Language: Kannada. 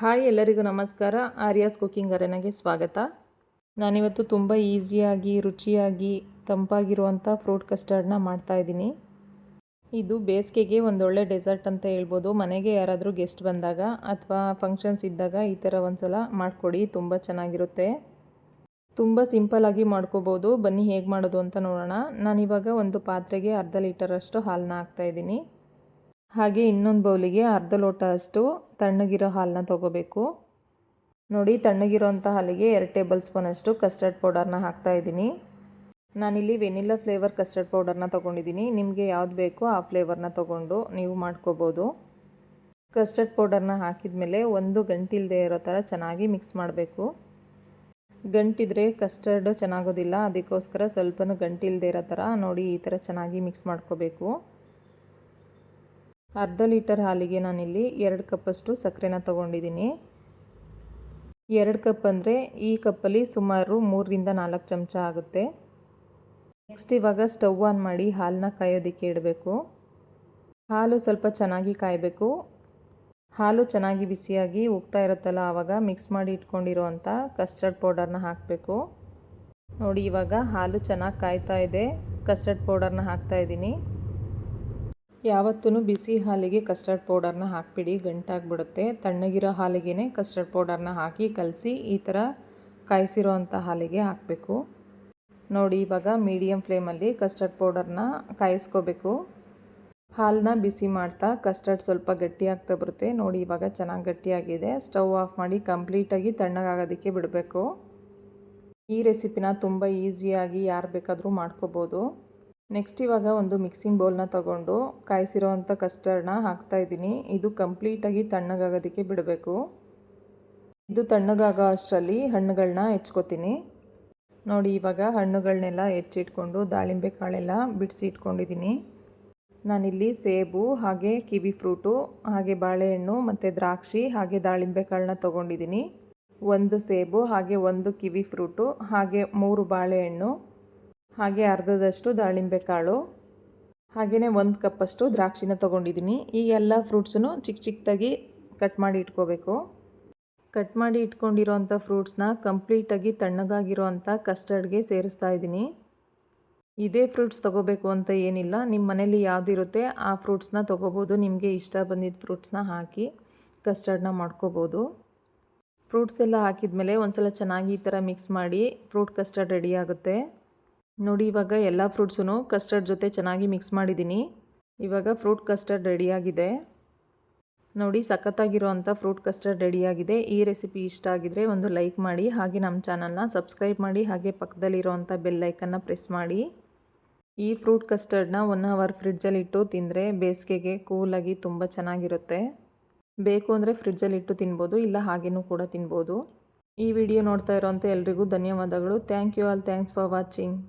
ಹಾಯ್ ಎಲ್ಲರಿಗೂ ನಮಸ್ಕಾರ. ಆರ್ಯಾಸ್ ಕುಕಿಂಗ್ ಅರೆನಾಗೆ ಸ್ವಾಗತ. ನಾನಿವತ್ತು ತುಂಬ ಈಸಿಯಾಗಿ ರುಚಿಯಾಗಿ ತಂಪಾಗಿರುವಂಥ ಫ್ರೂಟ್ ಕಸ್ಟರ್ಡ್ನ ಮಾಡ್ತಾಯಿದ್ದೀನಿ. ಇದು ಬೇಸಿಗೆಗೆ ಒಂದೊಳ್ಳೆ ಡೆಸರ್ಟ್ ಅಂತ ಹೇಳ್ಬೋದು. ಮನೆಗೆ ಯಾರಾದರೂ ಗೆಸ್ಟ್ ಬಂದಾಗ ಅಥವಾ ಫಂಕ್ಷನ್ಸ್ ಇದ್ದಾಗ ಈ ಥರ ಒಂದ್ಸಲ ಮಾಡಿಕೊಡಿ, ತುಂಬ ಚೆನ್ನಾಗಿರುತ್ತೆ. ತುಂಬ ಸಿಂಪಲ್ಲಾಗಿ ಮಾಡ್ಕೋಬೋದು. ಬನ್ನಿ ಹೇಗೆ ಮಾಡೋದು ಅಂತ ನೋಡೋಣ. ನಾನಿವಾಗ ಒಂದು ಪಾತ್ರೆಗೆ ಅರ್ಧ ಲೀಟರಷ್ಟು ಹಾಲನ್ನ ಹಾಕ್ತಾಯಿದ್ದೀನಿ. ಹಾಗೆ ಇನ್ನೊಂದು ಬೌಲಿಗೆ ಅರ್ಧ ಲೋಟ ಅಷ್ಟು ತಣ್ಣಗಿರೋ ಹಾಲನ್ನ ತೊಗೋಬೇಕು. ನೋಡಿ, ತಣ್ಣಗಿರೋಂಥ ಹಾಲಿಗೆ 2 ಟೇಬಲ್ ಸ್ಪೂನಷ್ಟು ಕಸ್ಟರ್ಡ್ ಪೌಡರ್ನ ಹಾಕ್ತಾಯಿದ್ದೀನಿ. ನಾನಿಲ್ಲಿ ವೆನಿಲ್ಲಾ ಫ್ಲೇವರ್ ಕಸ್ಟರ್ಡ್ ಪೌಡರ್ನ ತೊಗೊಂಡಿದ್ದೀನಿ. ನಿಮಗೆ ಯಾವ್ದು ಬೇಕೋ ಆ ಫ್ಲೇವರ್ನ ತೊಗೊಂಡು ನೀವು ಮಾಡ್ಕೋಬೋದು. ಕಸ್ಟರ್ಡ್ ಪೌಡರ್ನ ಹಾಕಿದ ಮೇಲೆ ಒಂದು ಗಂಟಿಲ್ಲದೆ ಇರೋ ಥರ ಚೆನ್ನಾಗಿ ಮಿಕ್ಸ್ ಮಾಡಬೇಕು. ಗಂಟಿದ್ರೆ ಕಸ್ಟರ್ಡ್ ಚೆನ್ನಾಗೋದಿಲ್ಲ, ಅದಕ್ಕೋಸ್ಕರ ಸ್ವಲ್ಪನೂ ಗಂಟಿಲ್ಲದೆ ಇರೋ ಥರ ನೋಡಿ ಈ ಥರ ಚೆನ್ನಾಗಿ ಮಿಕ್ಸ್ ಮಾಡ್ಕೋಬೇಕು. ಅರ್ಧ ಲೀಟರ್ ಹಾಲಿಗೆ ನಾನಿಲ್ಲಿ 2 ಕಪ್ಪಷ್ಟು ಸಕ್ಕರೆನ ತೊಗೊಂಡಿದ್ದೀನಿ. 2 ಕಪ್ ಅಂದರೆ ಈ ಕಪ್ಪಲ್ಲಿ ಸುಮಾರು 3ರಿಂದ 4 ಚಮಚ ಆಗುತ್ತೆ. ನೆಕ್ಸ್ಟ್ ಇವಾಗ ಸ್ಟವ್ ಆನ್ ಮಾಡಿ ಹಾಲನ್ನ ಕಾಯೋದಕ್ಕೆ ಇಡಬೇಕು. ಹಾಲು ಸ್ವಲ್ಪ ಚೆನ್ನಾಗಿ ಕಾಯಬೇಕು. ಹಾಲು ಚೆನ್ನಾಗಿ ಬಿಸಿಯಾಗಿ ಉಗ್ತಾ ಇರುತ್ತಲ್ಲ, ಆವಾಗ ಮಿಕ್ಸ್ ಮಾಡಿ ಇಟ್ಕೊಂಡಿರೋವಂಥ ಕಸ್ಟರ್ಡ್ ಪೌಡರ್ನ ಹಾಕಬೇಕು. ನೋಡಿ, ಇವಾಗ ಹಾಲು ಚೆನ್ನಾಗಿ ಕಾಯ್ತಾ ಇದೆ. ಕಸ್ಟರ್ಡ್ ಪೌಡರ್ನ ಹಾಕ್ತಾಯಿದ್ದೀನಿ. ಯಾವತ್ತೂ ಬಿಸಿ ಹಾಲಿಗೆ ಕಸ್ಟರ್ಡ್ ಪೌಡರ್ನ ಹಾಕಿಬಿಡಿ, ಗಂಟಾಗ್ಬಿಡುತ್ತೆ. ತಣ್ಣಗಿರೋ ಹಾಲಿಗೆ ಕಸ್ಟರ್ಡ್ ಪೌಡರ್ನ ಹಾಕಿ ಕಲಸಿ ಈ ಥರ ಕಾಯಿಸಿರೋ ಅಂಥ ಹಾಲಿಗೆ ಹಾಕಬೇಕು. ನೋಡಿ, ಇವಾಗ ಮೀಡಿಯಮ್ ಫ್ಲೇಮಲ್ಲಿ ಕಸ್ಟರ್ಡ್ ಪೌಡರ್ನ ಕಾಯಿಸ್ಕೋಬೇಕು. ಹಾಲನ್ನ ಬಿಸಿ ಮಾಡ್ತಾ ಕಸ್ಟರ್ಡ್ ಸ್ವಲ್ಪ ಗಟ್ಟಿಯಾಗ್ತಾ ಬರುತ್ತೆ. ನೋಡಿ, ಇವಾಗ ಚೆನ್ನಾಗಿ ಗಟ್ಟಿಯಾಗಿದೆ. ಸ್ಟವ್ ಆಫ್ ಮಾಡಿ ಕಂಪ್ಲೀಟಾಗಿ ತಣ್ಣಗಾಗೋದಕ್ಕೆ ಬಿಡಬೇಕು. ಈ ರೆಸಿಪಿನ ತುಂಬ ಈಸಿಯಾಗಿ ಯಾರು ಬೇಕಾದರೂ ಮಾಡ್ಕೋಬೋದು. ನೆಕ್ಸ್ಟ್ ಇವಾಗ ಒಂದು ಮಿಕ್ಸಿಂಗ್ ಬೌಲ್ನ ತೊಗೊಂಡು ಕಾಯಿಸಿರೋ ಅಂಥ ಕಸ್ಟರ್ಡ್ನ ಹಾಕ್ತಾಯಿದ್ದೀನಿ. ಇದು ಕಂಪ್ಲೀಟಾಗಿ ತಣ್ಣಗಾಗೋದಕ್ಕೆ ಬಿಡಬೇಕು. ಇದು ತಣ್ಣಗಾಗೋ ಅಷ್ಟರಲ್ಲಿ ಹಣ್ಣುಗಳನ್ನ ಹೆಚ್ಕೋತೀನಿ. ನೋಡಿ, ಇವಾಗ ಹಣ್ಣುಗಳನ್ನೆಲ್ಲ ಹೆಚ್ಚಿಟ್ಕೊಂಡು ದಾಳಿಂಬೆ ಕಾಳೆಲ್ಲ ಬಿಡಿಸಿ ಇಟ್ಕೊಂಡಿದ್ದೀನಿ. ನಾನಿಲ್ಲಿ ಸೇಬು ಹಾಗೆ ಕಿವಿ ಫ್ರೂಟು ಹಾಗೆ ಬಾಳೆಹಣ್ಣು ಮತ್ತು ದ್ರಾಕ್ಷಿ ಹಾಗೆ ದಾಳಿಂಬೆ ಕಾಳನ್ನ ತೊಗೊಂಡಿದ್ದೀನಿ. 1 ಸೇಬು ಹಾಗೆ 1 ಕಿವಿ ಫ್ರೂಟು ಹಾಗೆ 3 ಬಾಳೆಹಣ್ಣು ಹಾಗೆ ಅರ್ಧದಷ್ಟು ದಾಳಿಂಬೆ ಕಾಳು ಹಾಗೆಯೇ 1 ಕಪ್ಪಷ್ಟು ದ್ರಾಕ್ಷಿನ ತೊಗೊಂಡಿದ್ದೀನಿ. ಈ ಎಲ್ಲ ಫ್ರೂಟ್ಸನ್ನು ಚಿಕ್ಕದಾಗಿ ಕಟ್ ಮಾಡಿ ಇಟ್ಕೋಬೇಕು. ಕಟ್ ಮಾಡಿ ಇಟ್ಕೊಂಡಿರೋಂಥ ಫ್ರೂಟ್ಸ್ನ ಕಂಪ್ಲೀಟಾಗಿ ತಣ್ಣಗಾಗಿರೋಂಥ ಕಸ್ಟರ್ಡ್ಗೆ ಸೇರಿಸ್ತಾ ಇದ್ದೀನಿ. ಇದೇ ಫ್ರೂಟ್ಸ್ ತೊಗೋಬೇಕು ಅಂತ ಏನಿಲ್ಲ, ನಿಮ್ಮ ಮನೇಲಿ ಯಾವುದಿರುತ್ತೆ ಆ ಫ್ರೂಟ್ಸ್ನ ತೊಗೋಬೋದು. ನಿಮಗೆ ಇಷ್ಟ ಬಂದಿದ್ದ ಫ್ರೂಟ್ಸ್ನ ಹಾಕಿ ಕಸ್ಟರ್ಡ್ನ ಮಾಡ್ಕೋಬೋದು. ಫ್ರೂಟ್ಸ್ ಎಲ್ಲ ಹಾಕಿದ್ಮೇಲೆ ಒಂದ್ಸಲ ಚೆನ್ನಾಗಿ ಈ ಥರ ಮಿಕ್ಸ್ ಮಾಡಿ ಫ್ರೂಟ್ ಕಸ್ಟರ್ಡ್ ರೆಡಿ ಆಗುತ್ತೆ. ನೋಡಿ, ಇವಾಗ ಎಲ್ಲ ಫ್ರೂಟ್ಸೂ ಕಸ್ಟರ್ಡ್ ಜೊತೆ ಚೆನ್ನಾಗಿ ಮಿಕ್ಸ್ ಮಾಡಿದ್ದೀನಿ. ಇವಾಗ ಫ್ರೂಟ್ ಕಸ್ಟರ್ಡ್ ರೆಡಿಯಾಗಿದೆ. ನೋಡಿ, ಸಖತ್ತಾಗಿರೋವಂಥ ಫ್ರೂಟ್ ಕಸ್ಟರ್ಡ್ ರೆಡಿಯಾಗಿದೆ. ಈ ರೆಸಿಪಿ ಇಷ್ಟ ಆಗಿದರೆ ಒಂದು ಲೈಕ್ ಮಾಡಿ, ಹಾಗೆ ನಮ್ಮ ಚಾನಲ್ನ ಸಬ್ಸ್ಕ್ರೈಬ್ ಮಾಡಿ, ಹಾಗೆ ಪಕ್ಕದಲ್ಲಿರೋವಂಥ ಬೆಲ್ ಐಕನ್ನ ಪ್ರೆಸ್ ಮಾಡಿ. ಈ ಫ್ರೂಟ್ ಕಸ್ಟರ್ಡ್ನ 1 ಅವರ್ ಫ್ರಿಡ್ಜಲ್ಲಿಟ್ಟು ತಿಂದರೆ ಬೇಸಿಗೆಗೆ ಕೂಲಾಗಿ ತುಂಬ ಚೆನ್ನಾಗಿರುತ್ತೆ. ಬೇಕು ಅಂದರೆ ಫ್ರಿಡ್ಜಲ್ಲಿಟ್ಟು ತಿನ್ಬೋದು, ಇಲ್ಲ ಹಾಗೇನೂ ಕೂಡ ತಿನ್ಬೋದು. ಈ ವಿಡಿಯೋ ನೋಡ್ತಾ ಇರೋವಂಥ ಎಲ್ರಿಗೂ ಧನ್ಯವಾದಗಳು. Thank you all. Thanks for watching.